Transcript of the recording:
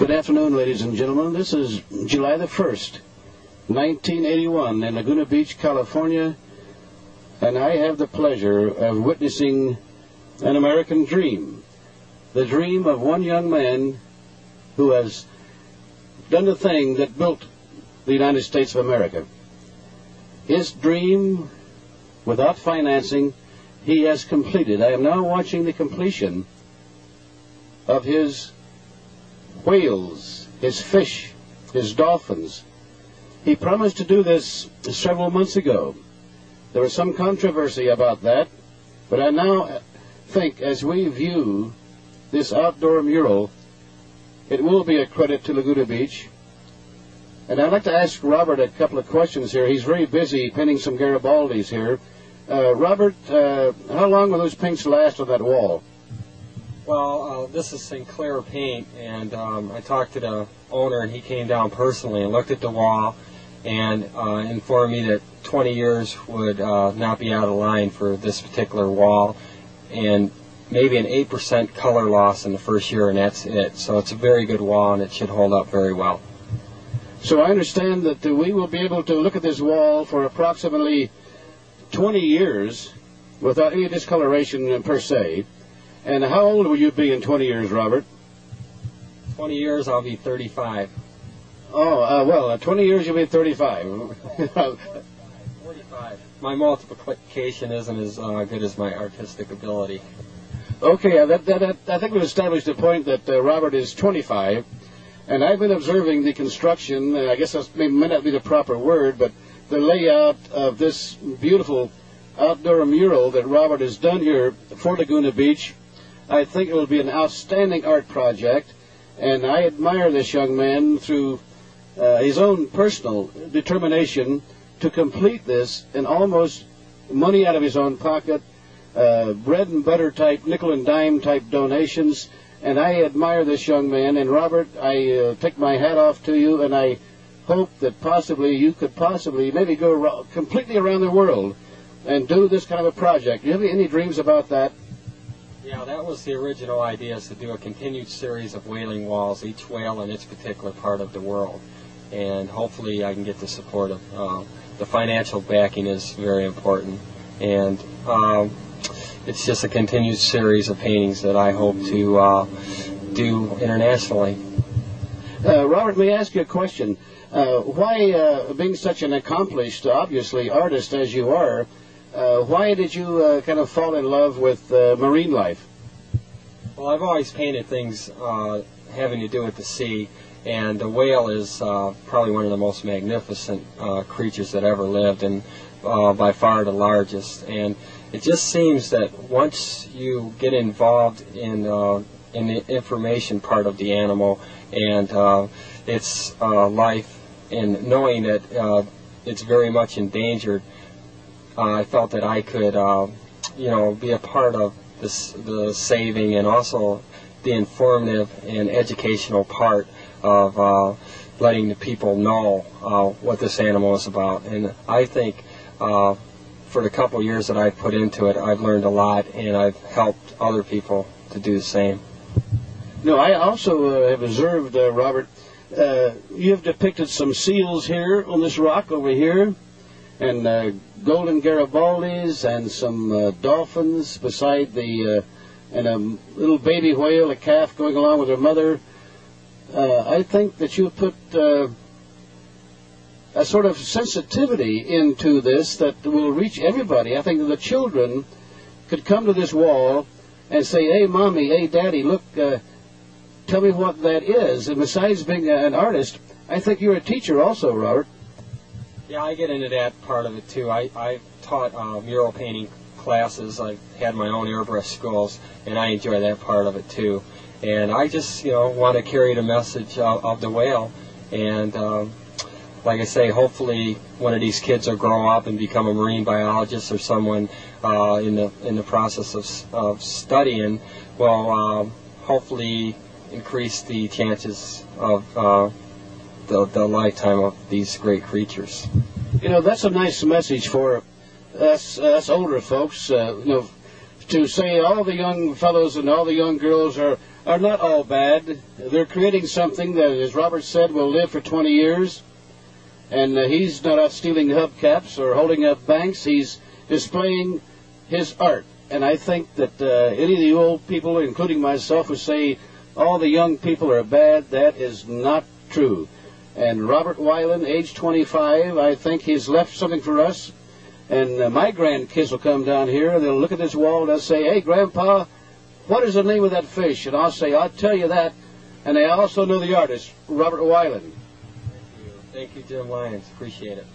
Good afternoon, ladies and gentlemen. This is July the 1st, 1981, in Laguna Beach, California, and I have the pleasure of witnessing an American dream, the dream of one young man who has done the thing that built the United States of America. His dream, without financing, he has completed. I am now watching the completion of his whales, his fish, his dolphins. He promised to do this several months ago. There was some controversy about that, but I now think as we view this outdoor mural, it will be a credit to Laguna Beach. And I'd like to ask Robert a couple of questions here. He's very busy painting some Garibaldis here. Robert, how long will those paints last on that wall? Well, this is Sinclair paint, and I talked to the owner, and he came down personally and looked at the wall and informed me that 20 years would not be out of line for this particular wall, and maybe an 8% color loss in the first year, and that's it. So it's a very good wall, and it should hold up very well. So I understand that we will be able to look at this wall for approximately 20 years without any discoloration per se. And how old will you be in 20 years, Robert? 20 years, I'll be 35. Oh, well, 20 years you'll be 35. 45. My multiplication isn't as good as my artistic ability. Okay, I think we've established the point that Robert is 25, and I've been observing the construction, I guess that may not be the proper word, but the layout of this beautiful outdoor mural that Robert has done here for Laguna Beach. I think it will be an outstanding art project, and I admire this young man through his own personal determination to complete this, and almost money out of his own pocket, bread and butter type, nickel and dime type donations, and I admire this young man. And Robert, I take my hat off to you, and I hope that possibly you could maybe go completely around the world and do this kind of a project. Do you have any dreams about that? Yeah, that was the original idea, is to do a continued series of whaling walls, each whale in its particular part of the world. And hopefully I can get the support of the financial backing is very important. And it's just a continued series of paintings that I hope to do internationally. Robert, may I ask you a question? Why, being such an accomplished, obviously, artist as you are, why did you kind of fall in love with marine life? Well, I've always painted things having to do with the sea, and the whale is probably one of the most magnificent creatures that ever lived, and by far the largest. And it just seems that once you get involved in the information part of the animal and its life, and knowing that it's very much endangered, I felt that I could, be a part of the saving and also the informative and educational part of letting the people know what this animal is about. And I think for the couple of years that I've put into it, I've learned a lot, and I've helped other people to do the same. No, I also have observed, Robert, you have depicted some seals here on this rock over here, and golden Garibaldis, and some dolphins beside and a little baby whale, a calf going along with her mother. I think that you put a sort of sensitivity into this that will reach everybody. I think that the children could come to this wall and say, "Hey, Mommy, hey, Daddy, look, tell me what that is." And besides being an artist, I think you're a teacher also, Robert. Yeah, I get into that part of it too. I've taught mural painting classes. I've had my own airbrush schools, and I enjoy that part of it too. And I just, want to carry the message of the whale. And like I say, hopefully one of these kids will grow up and become a marine biologist, or someone in the process of studying will hopefully increase the chances of the lifetime of these great creatures. That's a nice message for us older folks. To say all the young fellows and all the young girls are are not all bad. They're creating something that, as Robert said, will live for 20 years. And he's not out stealing hubcaps or holding up banks. He's displaying his art. And I think that any of the old people, including myself, who say all the young people are bad, that is not true. And Robert Wyland, age 25, I think he's left something for us. And my grandkids will come down here, they'll look at this wall and they'll say, "Hey, Grandpa, what is the name of that fish?" And I'll say, "I'll tell you that." And they also know the artist, Robert Wyland. Thank you, Jim Lyons. Appreciate it.